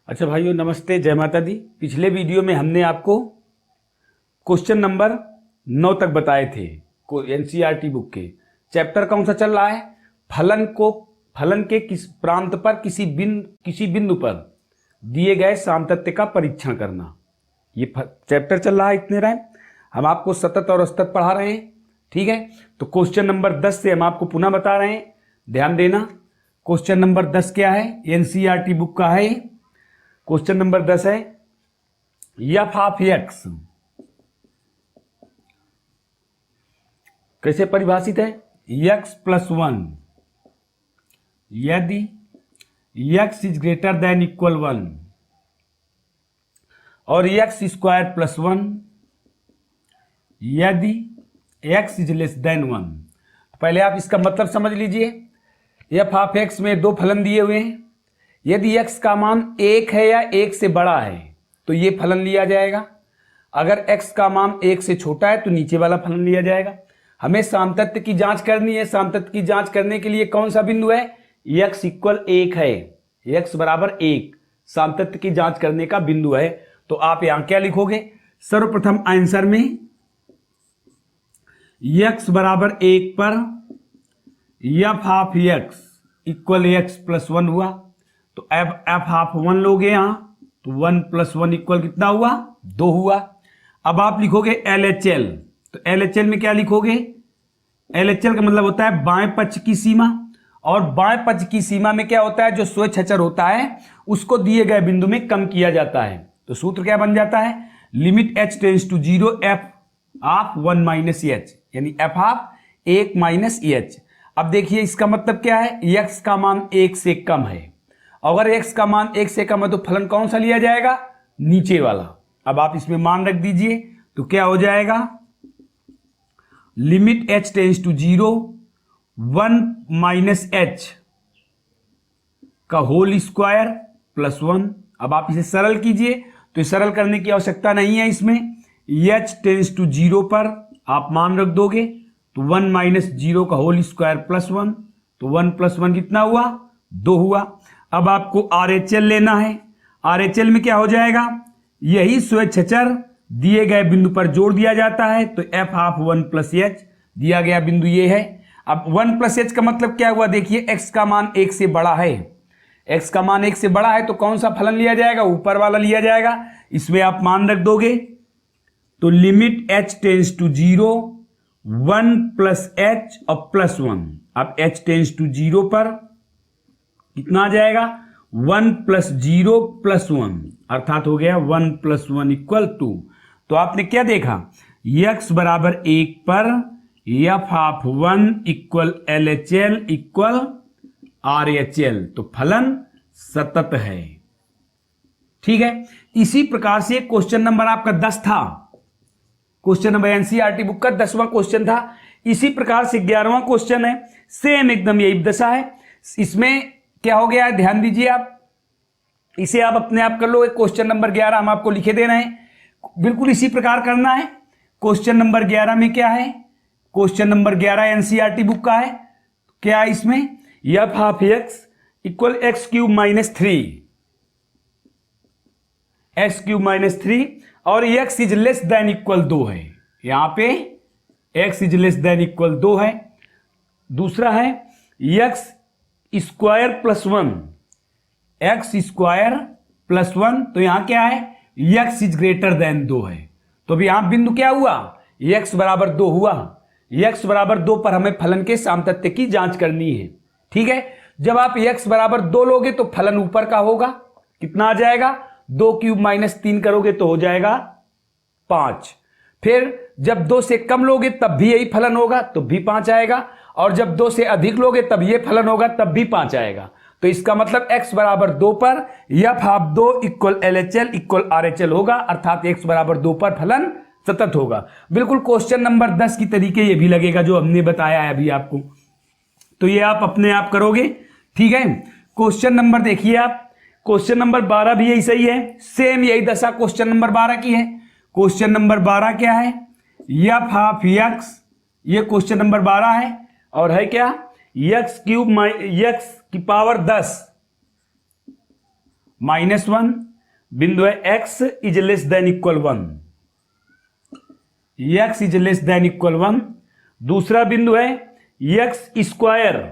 अच्छा भाइयों, नमस्ते, जय माता दी। पिछले वीडियो में हमने आपको क्वेश्चन नंबर 9 तक बताए थे। एनसीईआरटी बुक के चैप्टर कौन सा चल रहा है? फलन के किस प्रांत पर किसी बिंदु पर दिए गए सामतत्य का परीक्षण करना, ये चैप्टर चल रहा है। इतने टाइम हम आपको सतत और असतत पढ़ा रहे हैं, ठीक है। तो क्वेश्चन नंबर 10 से हम आपको पुनः बता रहे हैं, ध्यान देना। क्वेश्चन नंबर 10 क्या है? एनसीईआरटी बुक का है। क्वेश्चन नंबर 10 है एफ ऑफ एक्स कैसे परिभाषित है? x प्लस 1 यदि x is greater than equal 1 और x स्क्वायर प्लस 1 यदि x इज लेस देन 1। पहले आप इसका मतलब समझ लीजिए। एफ ऑफ एक्स में दो फलन दिए हुए हैं। यदि x का मान 1 है या 1 से बड़ा है तो ये फलन लिया जाएगा। अगर x का मान 1 से छोटा है तो नीचे वाला फलन लिया जाएगा। हमें सामतत्य की जांच करनी है। सामतत्य की जांच करने के लिए कौन सा बिंदु है? x इक्वल 1 है, x बराबर 1 सामतत्य की जांच करने का बिंदु है। तो आप यहां क्या लिखोगे? सर्वप्रथम आंसर में x बराबर 1 पर F of x equal x plus 1 हुआ। तो एफ ऑफ 1 लोगे यहां तो 1 प्लस 1 इक्वल कितना हुआ? 2 हुआ। अब आप लिखोगे LHL। तो LHL में क्या लिखोगे? LHL का मतलब होता है बाएं पक्ष की सीमा, और बाएं पक्ष की सीमा में क्या होता है? जो स्वेच्छाचर होता है उसको दिए गए बिंदु में कम किया जाता है। तो सूत्र क्या बन जाता है? Limit h tends to 0 F of 1 minus H, यानी एफ ऑफ 1 माइनस एच। अब देखिए इसका मतलब क्या है? x का मान 1 से कम है। अगर x का मान 1 से कम है तो फलन कौन सा लिया जाएगा? नीचे वाला। अब आप इसमें मान रख दीजिए तो क्या हो जाएगा? Limit h tends to 0 1 minus h का होल स्क्वायर प्लस 1। अब आप इसे सरल कीजिए तो सरल करने की आवश्यकता नहीं है। इसमें h टेंड्स टू 0 पर आप मान रख दोगे तो 1 माइनस 0 का होल स्क्वायर प्लस 1। तो 1 प्लस 1 कितना हुआ? 2 हुआ। अब आपको RHL लेना है। RHL में क्या हो जाएगा? यही स्वेच्छाचर दिए गए बिंदु पर जोड़ दिया जाता है। तो एफ ऑफ 1 प्लस एच दिया गया बिंदु ये है। अब 1 प्लस एच का मतलब क्या हुआ? देखिए x का मान 1 से बड़ा है। x का मान 1 से बड़ा है तो कौन सा फलन लिया जाएगा? ऊपर वाला लिया जाएगा। इसमें आप मान रख दोगे तो limit h tends to 0 1 plus H और प्लस 1। अब h टेंड्स टू 0 पर कितना आ जाएगा? 1 प्लस 0 प्लस 1, अर्थात हो गया 1 प्लस 1 इक्वल 2। तो आपने क्या देखा? x बराबर 1 पर F of 1 equal LHL equal RHL। तो फलन सतत है, ठीक है। इसी प्रकार से क्वेश्चन नंबर आपका 10 था। क्वेश्चन नंबर एनसीईआरटी बुक का 10वां क्वेश्चन था। इसी प्रकार से 11वां क्वेश्चन है, सेम एकदम यही दशा है। इसमें क्या हो गया है? ध्यान दीजिए आप, इसे आप अपने आप कर लो। क्वेश्चन नंबर 11 हम आपको लिखे दे रहे हैं, बिल्कुल इसी प्रकार करना है। क्वेश्चन नंबर 11 में क्या है? क्वेश्चन नंबर 11 एनसीईआरटी बुक का है। क्या है इसमें? F of x equal x cube minus 3, x cube minus 3 और x is less than equal 2 है। यहां पे x is less than equal 2 है। दूसरा है x square plus 1, x square plus 1। तो यहां क्या है? x इज ग्रेटर देन 2 है। तो अभी यहां बिंदु क्या हुआ? x बराबर 2 हुआ। x बराबर 2 पर हमें फलन के सामतत्य की जांच करनी है, ठीक है। जब आप x बराबर 2 लोगे तो फलन ऊपर का होगा, कितना आ जाएगा? 2 क्यूब माइनस 3 करोगे तो हो जाएगा 5। फिर जब 2 से कम लोगे तब भी यही फलन होगा, तो भी 5 आएगा। और जब 2 से अधिक लोगे तब ये फलन होगा, तब भी 5 आएगा। तो इसका मतलब x बराबर 2 पर F of 2 equal LHL equal RHL होगा, अर्थात x बराबर 2 पर फलन सतत होगा। बिल्कुल क्वेश्चन नंबर 10 की तरीके ये भी लगेगा जो हमने बताया है अभी आपको। तो ये आप अपने आप करोगे, ठीक है। क्वेश्चन नंबर देखिए आप, क्वेश्चन नंबर 12 भी यही सही है। सेम यही दशा क्वेश्चन नंबर 12 की है। क्वेश्चन नंबर 12 क्या है? एफ ऑफ एक्स, ये क्वेश्चन नंबर 12 है। और है क्या? एक्स क्यूब x की पावर 10 -1, बिंदु है x is less than equal 1, x is less than equal 1। दूसरा बिंदु है x स्क्वायर,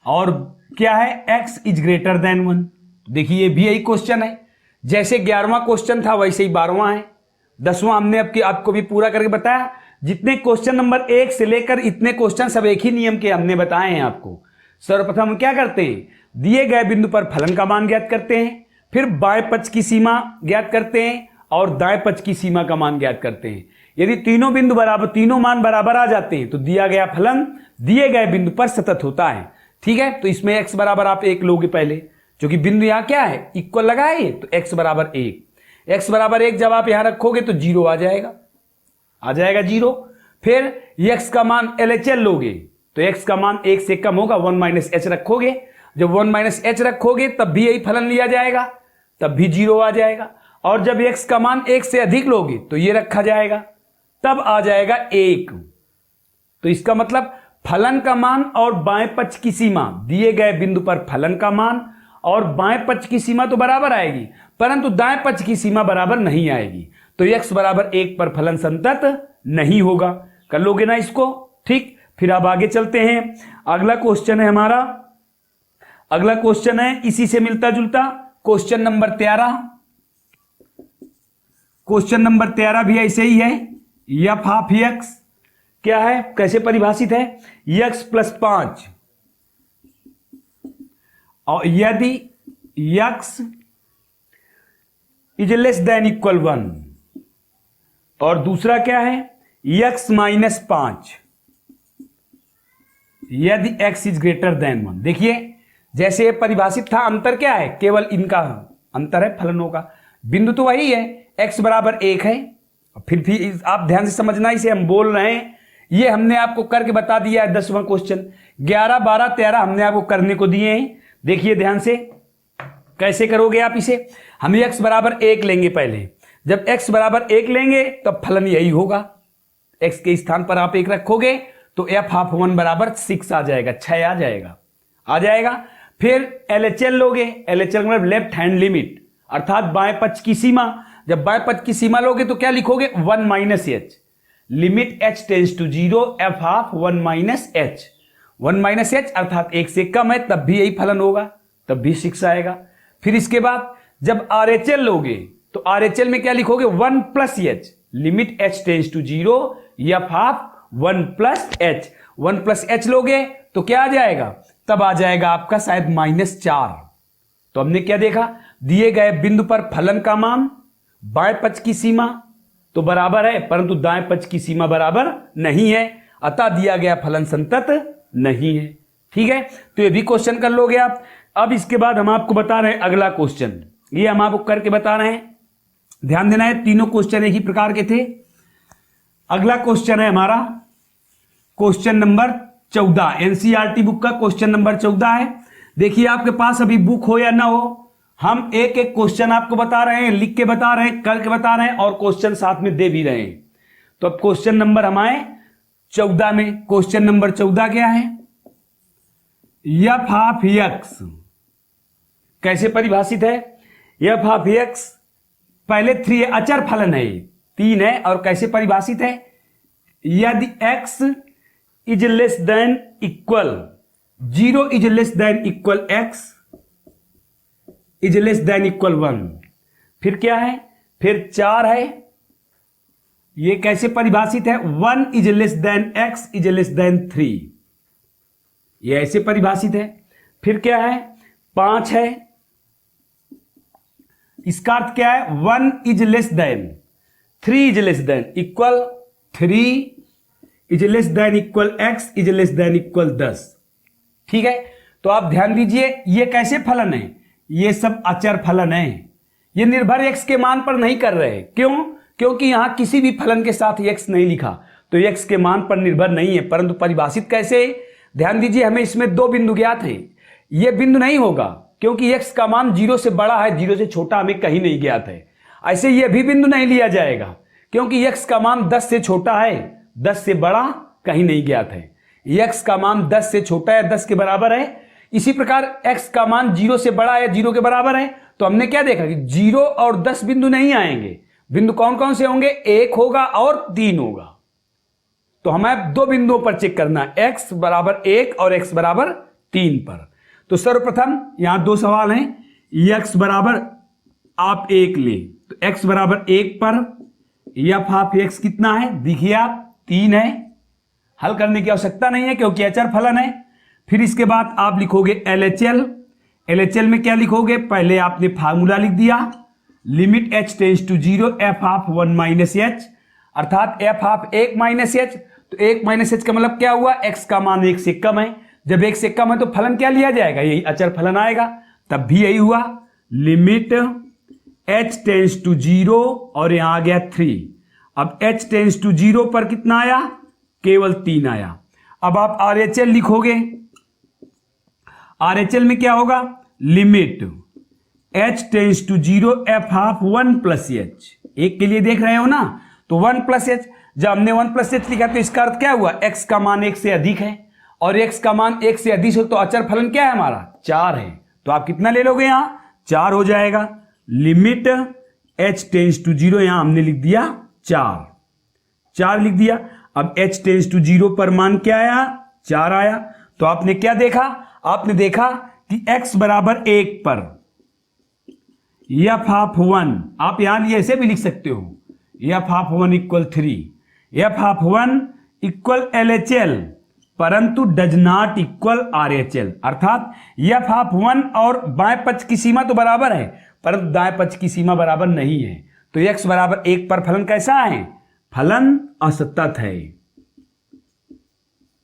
और क्या है, x इज ग्रेटर देन 1। देखिए ये भी यही क्वेश्चन है, जैसे 11वां क्वेश्चन था वैसे ही 12वां है। 10वां हमने आपको भी पूरा करके बताया। जितने क्वेश्चन नंबर 1 से लेकर इतने क्वेश्चन सब एक ही नियम के हमने बताए हैं आपको। सर्वप्रथम हम क्या करते हैं, दिए गए बिंदु पर फलन का मान ज्ञात करते हैं, फिर बाएं पक्ष की सीमा ज्ञात करते हैं और दाएं पक्ष की सीमा का मान ज्ञात करते हैं। यदि तीनों बिंदु बराबर, तीनों मान बराबर आ जाते हैं तो दिया गया फलन दिए गए बिंदु पर सतत होता है। ठीक है, तो इसमें x बराबर आप 1 लोगे पहले, क्योंकि बिंदु यहां क्या है, इक्वल लगा है, तो x बराबर 1। x बराबर 1 जब आप यहां रखोगे तो 0 आ जाएगा 0। फिर x का मान LHL लोगे तो x का मान 1 से कम होगा, 1 - h रखोगे। जब 1 - h रखोगे तब भी यही फलन लिया जाएगा, तब भी 0 आ जाएगा। और जब x का मान 1 से अधिक लोगे तो ये रखा जाएगा, तब आ जाएगा 1। तो इसका मतलब फलन का मान और बाएं पक्ष की सीमा, दिए गए बिंदु पर फलन का मान और बाएं पक्ष की सीमा तो बराबर आएगी, परंतु दाएं पक्ष की सीमा बराबर नहीं आएगी। तो x बराबर 1 पर फलन संतत नहीं होगा। कर लोगे ना इसको, ठीक। फिर अब आगे चलते हैं। अगला क्वेश्चन है हमारा, अगला क्वेश्चन है इसी से मिलता जुलता, क्वेश्चन नंबर 13। क्वेश्चन नंबर 13 भी ऐसे ही है। f हाफ x क्या है, कैसे परिभाषित है, x + 5, और यदि x is less than equal 1, और दूसरा क्या है, x - 5 यदि x इज ग्रेटर देन 1। देखिए जैसे परिभाषित था, अंतर क्या है, केवल इनका अंतर है फलनों का। बिंदु तो वही है, x बराबर 1 है। फिर भी आप ध्यान से समझना, इसे हम बोल रहे हैं, ये हमने आपको करके बता दिया है। 10वां क्वेश्चन 11, 12, 13 हमने आपको करने को दिए हैं। देखिए ध्यान से कैसे करोगे आप इसे। हम x बराबर 1 लेंगे पहले। जब x बराबर 1 लेंगे तब फलन यही होगा, x के स्थान पर आप 1 रखोगे तो f हाफ 1 बराबर 6 आ जाएगा, 6 आ जाएगा। फिर LHL लोगे, LHL मतलब लेफ्ट हैंड लिमिट, अर्थात बाएं पक्ष की सीमा। जब बाएं पक्ष की सीमा लोगे तो क्या लिखोगे, 1 - h, limit h tends to 0, f half 1 - h। 1 - h अर्थात 1 से कम है, तब भी यही फलन होगा, तब भी 6 आएगा। फिर इसके बाद जब RHL लोगे तो RHL में क्या लिखोगे, 1 + h, limit h tends to 0, f half 1 + h। 1 + h लोगे तो क्या आ जाएगा, तब आ जाएगा आपका शायद -4। तो हमने क्या देखा, दिए गए बिंदु पर फलन का मान बाएं पक्ष की सीमा तो बराबर है, परंतु दाएं पक्ष की सीमा बराबर नहीं है, अतः दिया गया फलन संतत नहीं है। ठीक है, तो ये भी क्वेश्चन कर लोगे आप। अब इसके बाद हम आपको बता रहे हैं अगला क्वेश्चन, ये हम आपको करके बता रहे हैं, ध्यान देना है। तीनों क्वेश्चन एक ही प्रकार के थे। अगला क्वेश्चन है हमारा क्वेश्चन नंबर 14, एनसीईआरटी बुक का क्वेश्चन नंबर 14 है। देखिए आपके पास अभी बुक हो या ना हो, हम एक एक क्वेश्चन आपको बता रहे हैं, लिख के बता रहे हैं, करके बता रहे हैं, और क्वेश्चन साथ में दे भी रहे हैं। तो अब क्वेश्चन नंबर हमारे 14 में, क्वेश्चन नंबर 14 क्या है, f हाफ x कैसे परिभाषित है। f हाफ x पहले 3 अचर फलन है, 3 है, और कैसे परिभाषित है, यदि x is less than equal 0 is less than equal x is less than equal 1। फिर क्या है, फिर 4 है, ये कैसे परिभाषित है, 1 is less than x is less than 3, ये ऐसे परिभाषित है। फिर क्या है, 5 है, इसका अर्थ क्या है, 1 is less than 3 is less than equal 3 is less than equal x is less than equal 10। ठीक है, तो आप ध्यान दीजिए, ये कैसे फलन है, ये सब अचर फलन है, ये निर्भर x के मान पर नहीं कर रहे। क्यों, क्योंकि यहां किसी भी फलन के साथ x नहीं लिखा, तो x के मान पर निर्भर नहीं है, परंतु परिभाषित कैसे, ध्यान दीजिए, हमें इसमें 2 बिंदु ज्ञात हैं। ये बिंदु नहीं होगा क्योंकि x का मान 0 से बड़ा है, 0 से छोटा हमें कहीं नहीं ज्ञात है। ऐसे ये भी बिंदु नहीं लिया जाएगा क्योंकि x का मान 10 से छोटा है, 10 से बड़ा कहीं नहीं ज्ञात है। x का मान 10 से छोटा है, 10 के बराबर है, इसी प्रकार x का मान 0 से बड़ा या 0 के बराबर है, तो हमने क्या देखा कि 0 और 10 बिंदु नहीं आएंगे। बिंदु कौन कौन से होंगे? 1 होगा और 3 होगा। तो हमें दो बिंदुओं पर चेक करना है, x बराबर 1 और x बराबर 3 पर। तो सर्वप्रथम यहां दो सवाल हैं। x बराबर आप 1 ले, तो x बराबर 1 पर f ऑफ x कितना है? देखिए आप 3 है। हल करने की आवश्यकता नहीं है क्योंकि अचर फलन है। फिर इसके बाद आप लिखोगे LHL। LHL में क्या लिखोगे? पहले आपने फार्मूला लिख दिया, limit h tends to 0 f of 1 minus h, अर्थात f ऑफ 1 माइनस h। तो 1 माइनस h का मतलब क्या हुआ? x का मान 1 से कम है। जब 1 से कम है तो फलन क्या लिया जाएगा? यही अचर फलन आएगा। तब भी यही हुआ, लिमिट h टेंड्स टू 0 और यहां आ गया 3। अब h टेंड्स टू 0 पर कितना आया? केवल 3 आया। अब आप RHL लिखोगे। RHL में क्या होगा? Limit h tends to 0 f of 1 plus h। एक के लिए देख रहे हो ना, तो 1 प्लस h। जब हमने 1 प्लस h लिखा तो इसका अर्थ क्या हुआ? x का मान 1 से अधिक है, और x का मान 1 से अधिक है तो अचर फलन क्या है हमारा? 4 है। तो आप कितना ले लोगे? यहां 4 हो जाएगा। लिमिट h टेंड्स टू 0, यहां हमने लिख दिया 4 लिख दिया। अब h टेंड्स टू 0 पर मान क्या आया? 4 आया। तो आपने क्या देखा? आपने देखा कि x बराबर 1 पर f ऑफ 1, आप यहां लिए ऐसे भी लिख सकते हो, f of 1 equal 3, f of 1 equal LHL परंतु डज नॉट इक्वल RHL, अर्थात f ऑफ 1 और बाएं पक्ष की सीमा तो बराबर है परंतु दाएं पक्ष की सीमा बराबर नहीं है। तो x बराबर 1 पर फलन कैसा है? फलन असतत है,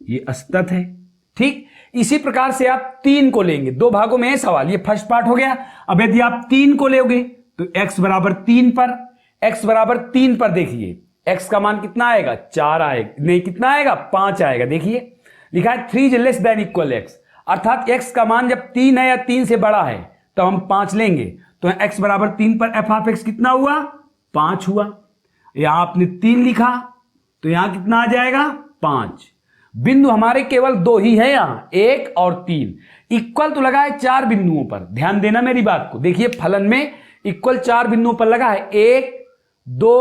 ये असतत है। ठीक इसी प्रकार से आप 3 को लेंगे। दो भागों में है सवाल, ये फर्स्ट पार्ट हो गया। अब यदि आप 3 को लोगे तो x बराबर 3 पर, x बराबर 3 पर देखिए x का मान कितना आएगा? 4 आएगा, नहीं कितना आएगा? 5 आएगा। देखिए लिखा है 3 लेस देन इक्वल x, अर्थात x का मान जब 3 है या 3 से बड़ा है तो हम 5 लेंगे। तो x बराबर 3 पर f ऑफ x कितना हुआ? 5 हुआ। यहां आपने 3 लिखा तो यहां कितना आ जाएगा? 5। बिंदु हमारे केवल 2 ही है, यहां 1 और 3। इक्वल तो लगा है 4 बिंदुओं पर, ध्यान देना मेरी बात को। देखिए फलन में इक्वल 4 बिंदुओं पर लगा है, 1 2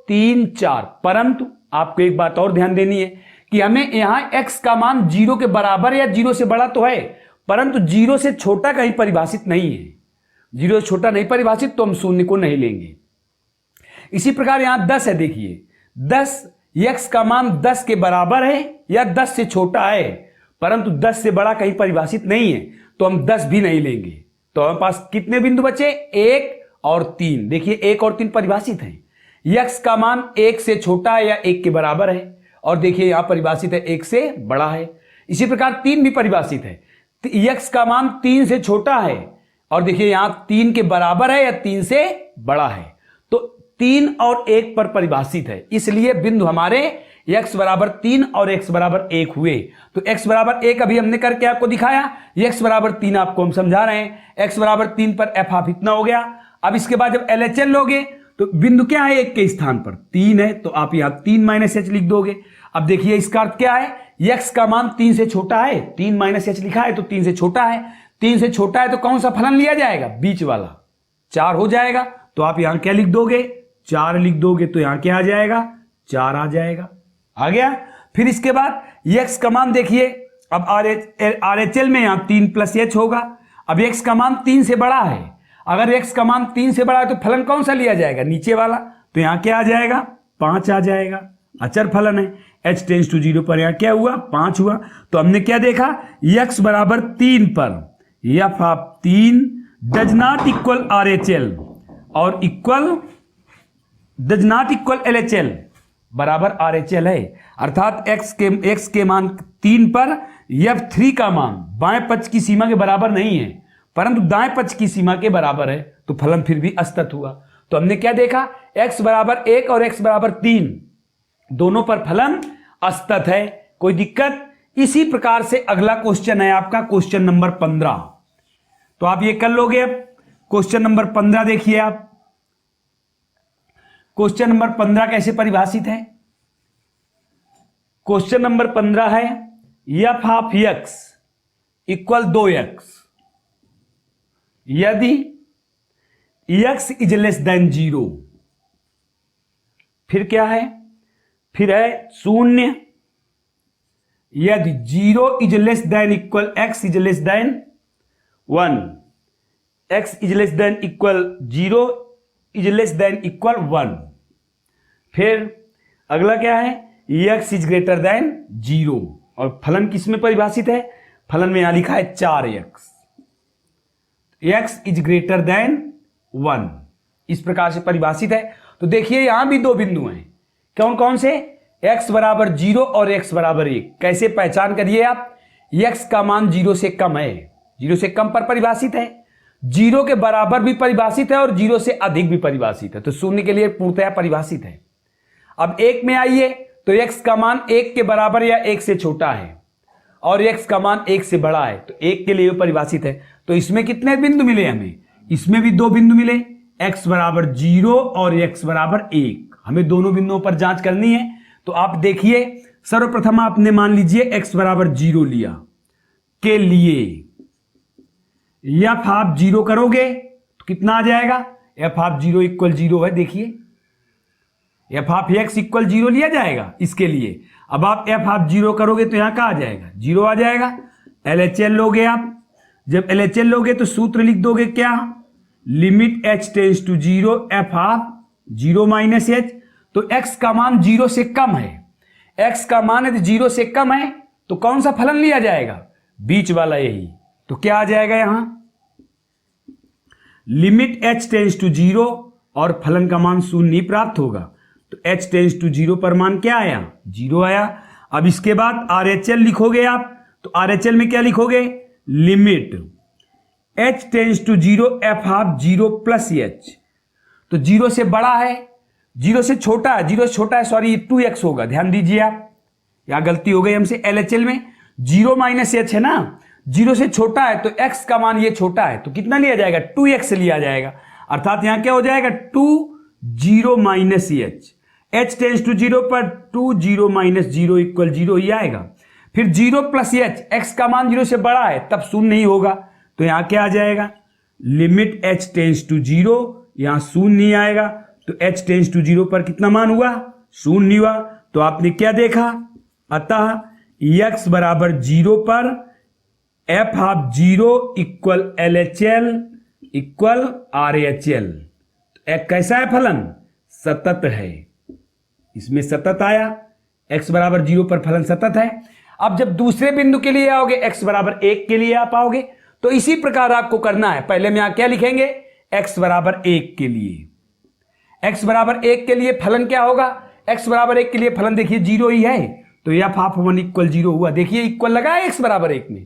3 4। परंतु आपको एक बात और ध्यान देनी है कि हमें यहां x का मान 0 के बराबर या 0 से बड़ा तो है, परंतु 0 से छोटा कहीं परिभाषित नहीं है। 0 से छोटा नहीं परिभाषित तो हम शून्य को नहीं लेंगे। इसी प्रकार यहां 10 है। देखिए 10, x का मान 10 के बराबर है या 10 से छोटा है, परंतु 10 से बड़ा कहीं परिभाषित नहीं है, तो हम 10 भी नहीं लेंगे। तो हमारे पास कितने बिंदु बचे? 1 और 3। देखिए 1 और 3 परिभाषित है। x का मान 1 से छोटा है या 1 के बराबर है, और देखिए यहां परिभाषित है 1 से बड़ा है। इसी प्रकार 3 भी परिभाषित है, x का मान 3 से छोटा है, और देखिए यहां 3 के बराबर है या 3 से बड़ा है। तो 3 और 1 पर परिभाषित है, इसलिए बिंदु हमारे x बराबर 3 और x बराबर 1 हुए। तो x बराबर 1 अभी हमने करके आपको दिखाया, x बराबर 3 आपको हम समझा रहे हैं। x बराबर 3 पर f ऑफ इतना हो गया। अब इसके बाद जब LHL लोगे तो बिंदु क्या है? 1 के स्थान पर 3 है, तो आप यहां 3 माइनस h लिख दोगे। अब देखिए इसका अर्थ क्या है? x का मान 3 से छोटा है, 3 माइनस h लिखा है तो 3 से छोटा है। 3 से छोटा है तो कौन सा फलन लिया जाएगा? बीच वाला, 4 हो जाएगा। तो आप यहां क्या लिख दोगे? 4 लिख दोगे, तो यहां क्या आ जाएगा? 4 आ जाएगा। आ गया। फिर इसके बाद x का मान देखिए, अब RHL में यहां 3 प्लस h होगा। अब x का मान 3 से बड़ा है, अगर x का मान 3 से बड़ा है तो फलन कौन सा लिया जाएगा? नीचे वाला। तो यहां क्या आ जाएगा? 5 आ जाएगा। अचर फलन है, h टेंड्स टू 0 पर यहां क्या हुआ? 5 हुआ। तो हमने क्या देखा? x बराबर 3 पर f of 3 does not equal RHL और equal does not equal LHL, बराबर RHL है। अर्थात x के मान 3 पर f3 का मान बाएं पक्ष की सीमा के बराबर नहीं है, परंतु दाएं पक्ष की सीमा के बराबर है, तो फलन फिर भी असतत हुआ। तो हमने क्या देखा? x बराबर 1 और x बराबर 3 दोनों पर फलन असतत है। कोई दिक्कत? इसी प्रकार से अगला क्वेश्चन है आपका क्वेश्चन नंबर 15। तो आप ये कर लोगे। अब क्वेश्चन नंबर 15 देखिए आप। क्वेश्चन नंबर 15 कैसे परिभाषित है? क्वेश्चन नंबर 15 है f of x equal 2x, यदि x इज लेस देन 0, फिर क्या है, फिर है 0, यदि 0 is less than equal x is less than 1, x is less than equal 0 is less than equal 1, फिर अगला क्या है, x इज ग्रेटर देन 0, और फलन किस में परिभाषित है, फलन में यहां लिखा है 4x, x is greater than 1, इस प्रकार से परिभाषित है। तो देखिए यहां भी दो बिंदु हैं, कौन कौन से, x बराबर 0 और x बराबर 1। कैसे पहचान करिए आप, x का मान 0 से कम है, 0 से कम पर परिभाषित है, 0 के बराबर भी परिभाषित है और 0 से अधिक भी परिभाषित है, तो शून्य के लिए पूर्णतया परिभाषित है। अब 1 में आइए तो x का मान 1 के बराबर या 1 से छोटा है और x का मान 1 से बड़ा है, तो 1 के लिए परिभाषित है। तो इसमें कितने बिंदु मिले हमें, इसमें भी दो बिंदु मिले, x बराबर 0 और x बराबर 1। हमें दोनों बिंदुओं पर जांच करनी है। तो आप देखिए, सर्वप्रथम आपने मान लीजिए x बराबर 0 लिया, के लिए f आप 0 करोगे तो कितना आ जाएगा, f आप 0 इक्वल 0 है, देखिए f आप x इक्वल 0 लिया जाएगा इसके लिए। अब आप f आप 0 करोगे तो यहां क्या आ जाएगा, 0 आ जाएगा। LHL लोगे आप, जब LHL लोगे तो सूत्र लिख दोगे क्या, limit h tense to 0 f आप 0 माइनस h। तो x का मान 0 से कम है, x का मान यदि 0 से कम है तो कौन सा फलन लिया जाएगा, बीच वाला यही। तो क्या आ जाएगा यहां, लिमिट h टेंस टू 0 और फलन का मान 0 ही प्राप्त होगा। तो h टेंस टू 0 पर मान क्या आया, 0 आया। अब इसके बाद RHL लिखोगे आप, तो RHL में क्या लिखोगे, limit h tense to 0 f half 0 plus h। तो 0 से बड़ा है, 0 से छोटा है, 0 से छोटा है, सॉरी 2x होगा, ध्यान दीजिए आप, यहां गलती हो गई हमसे। LHL में 0 माइनस h है ना, 0 से छोटा है तो x का मान ये छोटा है, तो कितना लिया जाएगा, 2x लिया जाएगा। अर्थात यहां क्या हो जाएगा, 2 0 minus h, h tense to 0 पर 2 0 माइनस 0 इक्वल 0 ही आएगा। फिर 0 प्लस h, x का मान 0 से बड़ा है तब शून्य नहीं होगा, तो यहां क्या आ जाएगा, लिमिट h टेंस टू 0, यहां शून्य नहीं आएगा। तो h टेंस टू 0 पर कितना मान हुआ, शून्य हुआ। तो आपने क्या देखा, अतः x बराबर 0 पर f half 0 equal LHL equal RHL। एक कैसा है फलन, सतत है, इसमें सतत आया, x बराबर 0 पर फलन सतत है। अब जब दूसरे बिंदु के लिए आओगे, x बराबर 1 के लिए आप आओगे, तो इसी प्रकार आपको करना है। पहले में यहां क्या लिखेंगे, x बराबर 1 के लिए, x बराबर 1 के लिए फलन क्या होगा, x बराबर 1 के लिए फलन देखिए 0 ही है, तो f हाफ 1 इक्वल 0 हुआ। देखिए इक्वल लगा है x बराबर 1 में,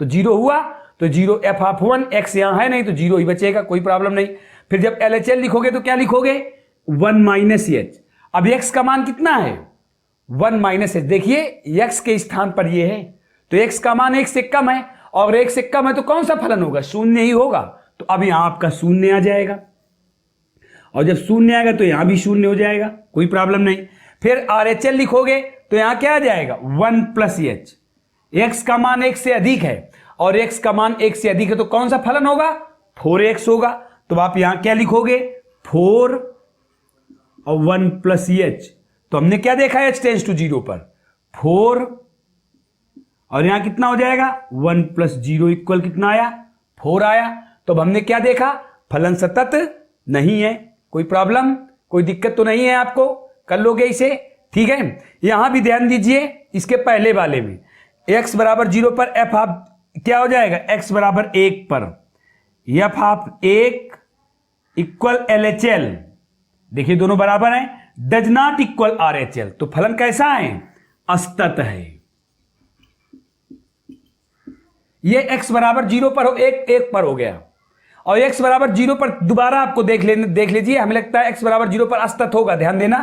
तो 0 हुआ, तो 0 f हाफ 1, x यहां है नहीं तो 0 ही बचेगा, कोई प्रॉब्लम नहीं। फिर जब LHL लिखोगे तो क्या लिखोगे, 1 माइनस h। अब x का मान कितना है, 1 माइनस h। देखिए x के स्थान पर ये है, तो x का मान 1 से कम है, और 1 से कम है तो कौन सा फलन होगा, शून्य ही होगा। तो अब यहां आपका शून्य आ जाएगा, और जब शून्य आएगा तो यहां भी शून्य हो जाएगा, कोई प्रॉब्लम नहीं। फिर RHL लिखोगे तो यहां क्या आ जाएगा, 1 प्लस h। x का मान 1 से अधिक है और x का मान 1 से अधिक है, तो कौन सा फलन होगा, 4x होगा। तो आप यहां क्या लिखोगे, 4 और 1 प्लस h। तो हमने क्या देखा h टेंस टू 0 पर 4, और यहां कितना हो जाएगा, 1 प्लस 0 इक्वल कितना आया, 4 आया। तो अब हमने क्या देखा, फलन सतत नहीं है, कोई प्रॉब्लम, कोई दिक्कत तो नहीं है, आपको कर लोगे इसे, ठीक है। यहां भी ध्यान दीजिए, इसके पहले वाले में x बराबर 0 पर f हाफ क्या हो जाएगा, x बराबर 1 पर f हाफ 1 इक्वल LHL। देखिए दोनों बराबर हैं, डज नॉट इक्वल RHL। तो फलन कैसा है, असतत है। ये x बराबर 0 पर हो, 1 पर हो गया, और x बराबर 0 पर दोबारा आपको देख लीजिए, हमें लगता है x बराबर 0 पर असतत होगा, ध्यान देना।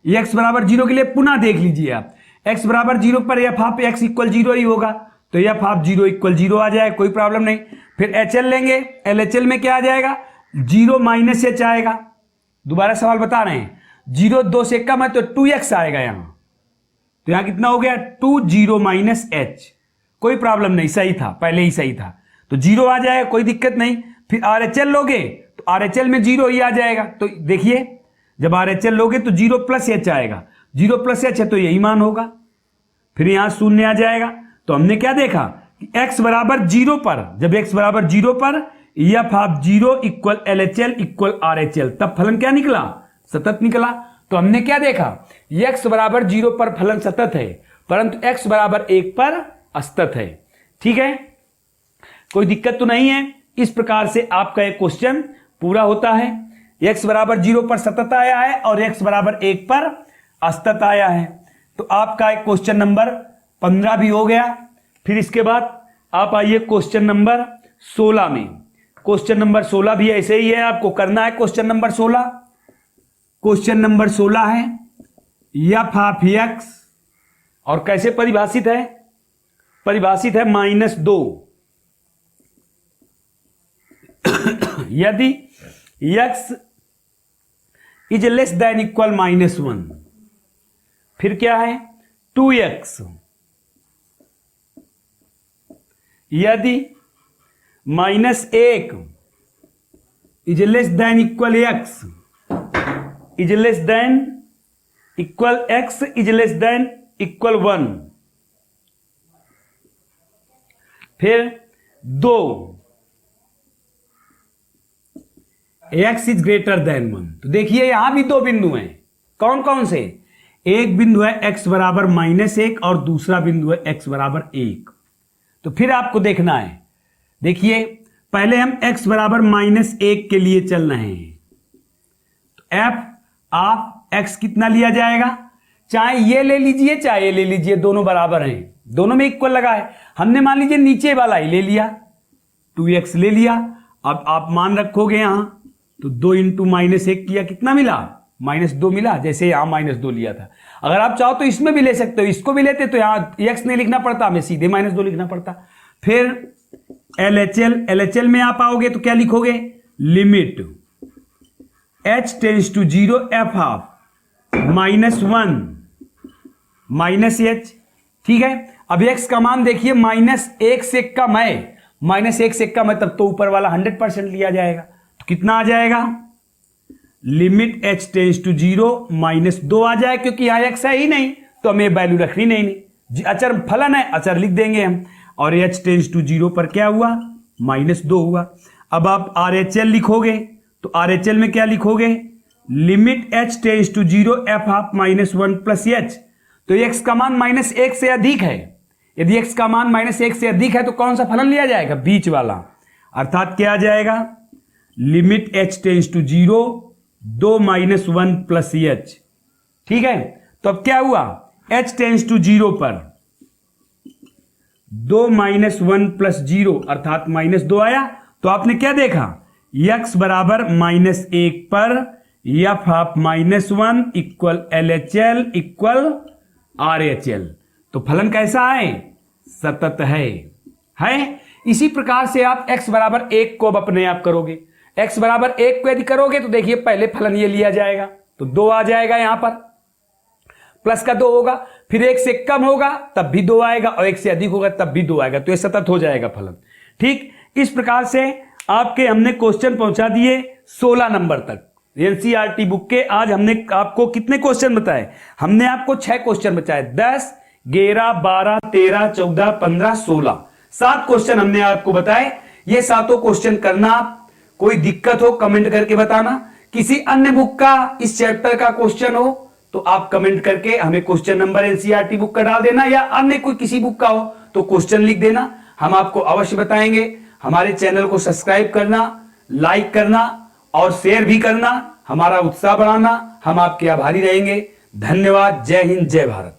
ये x बराबर 0 के लिए पुनः देख लीजिए आप, x बराबर 0 पर f हाफ x इक्वल 0 ही होगा, तो f हाफ 0 इक्वल 0 आ जाएगा, कोई प्रॉब्लम नहीं। फिर HL लेंगे, LHL में क्या आ जाएगा, 0 माइनस h आएगा। दोबारा सवाल बता रहे हैं, 0 2 से कम है तो 2x आएगा यहां, तो यहां कितना हो गया, 2 0 माइनस h। कोई प्रॉब्लम नहीं, सही था, पहले ही सही था, तो 0 आ जाएगा, कोई दिक्कत नहीं। फिर RHL लोगे तो RHL में 0 ही आ जाएगा। तो देखिए जब RHL लोगे तो 0 प्लस H आएगा, 0 प्लस H है तो यही मान होगा। फिर यहां शून्य आ जाएगा। तो हमने क्या देखा कि x बराबर 0 पर, जब x बराबर 0 पर f of 0 equal LHL equal RHL, तब फलन क्या निकला? सतत निकला। तो हमने क्या देखा, x बराबर 0 पर फलन सतत है, परंतु x बराबर 1 पर असतत है। ठीक है, कोई दिक्कत तो नहीं है। इस प्रकार से आपका एक क्वेश्चन पूरा होता है। x बराबर 0 पर सतत आया है और x बराबर 1 पर असतत आया है। तो आपका एक क्वेश्चन नंबर 15 भी हो गया। फिर इसके बाद आप आइए क्वेश्चन नंबर 16 में। क्वेश्चन नंबर 16 भी ऐसे ही है, आपको करना है क्वेश्चन नंबर 16। क्वेश्चन नंबर 16 है f ऑफ x, और कैसे परिभाषित है? परिभाषित है -2। यदि x is less than equal -1, फिर क्या है 2x। यदि -1 is less than equal x, is less than equal x is less than equal 1, फिर 2 x इज ग्रेटर देन 1। तो देखिए यहां भी 2 बिंदु हैं। कौन कौन से? एक बिंदु है x बराबर -1 और दूसरा बिंदु है x बराबर 1। तो फिर आपको देखना है, देखिए पहले हम x बराबर -1 के लिए चल रहे हैं। तो f ऑफ x कितना लिया जाएगा? चाहे ये ले लीजिए चाहे ये ले लीजिए, दोनों बराबर हैं, दोनों में इक्वल लगा है। हमने मान लीजिए नीचे वाला ही ले लिया, 2x ले लिया। अब आप मान रखोगे यहां, तो 2 इंटू -1 किया, कितना मिला? -2 मिला। जैसे यहां -2 लिया था, अगर आप चाहो तो इसमें भी ले सकते हो, इसको भी लेते तो यहां x नहीं लिखना पड़ता, हमें सीधे -2 लिखना पड़ता। फिर LHL में आप आओगे तो क्या लिखोगे? Limit h tends to 0 f of -1 -h। ठीक है, अब x का मान देखिए -1 से कम है, -1 से कम है, तब तो ऊपर वाला 100% लिया जाएगा। तो कितना आ जाएगा? लिमिट h टेंड्स टू 0 -2 आ जाए, क्योंकि यहां x है ही नहीं तो हमें वैल्यू रखनी नहीं। अचर फलन है, अचर लिख देंगे हम। और h टेंड्स टू 0 पर क्या हुआ? -2 हुआ। अब आप RHL लिखोगे तो RHL में क्या लिखोगे? Limit h tends to 0 f of -1 plus h। तो x का मान -1 से अधिक है। यदि x का मान -1 से अधिक है तो कौन सा फलन लिया जाएगा? बीच वाला। अर्थात क्या आ जाएगा? Limit h tends to 0 2 -1 plus h। ठीक है, तो अब क्या हुआ? h टेंड्स टू 0 पर 2 -1 प्लस 0 अर्थात -2 आया। तो आपने क्या देखा? x बराबर -1 पर f of -1 equal LHL equal RHL। तो फलन कैसा है? सतत है। इसी प्रकार से आप x बराबर 1 को अब अपने आप करोगे। x बराबर 1 को यदि करोगे तो देखिए पहले फलन ये लिया जाएगा, तो 2 आ जाएगा, यहां पर प्लस का 2 होगा, फिर 1 से कम होगा तब भी 2 आएगा, और 1 से अधिक होगा तब भी 2 आएगा। तो ये सतत हो जाएगा फलन। ठीक, इस प्रकार से आपके हमने क्वेश्चन पहुंचा दिए 16 नंबर तक एनसीईआरटी बुक के। आज हमने आपको कितने क्वेश्चन बताए? हमने आपको 6 क्वेश्चन बताए, 10, 11, 12, 13, 14, 15, 16, 7 क्वेश्चन हमने आपको बताए। ये सातों क्वेश्चन करना, कोई दिक्कत हो कमेंट करके बताना। किसी अन्य बुक का इस चैप्टर का क्वेश्चन हो तो आप कमेंट करके हमें क्वेश्चन नंबर एनसीईआरटी बुक का डाल देना, या अन्य कोई किसी बुक का हो तो क्वेश्चन लिख देना, हम आपको अवश्य बताएंगे। हमारे चैनल को सब्सक्राइब करना, लाइक करना और शेयर भी करना, हमारा उत्साह बढ़ाना। हम आपके आभारी रहेंगे। धन्यवाद। जय हिंद, जय भारत।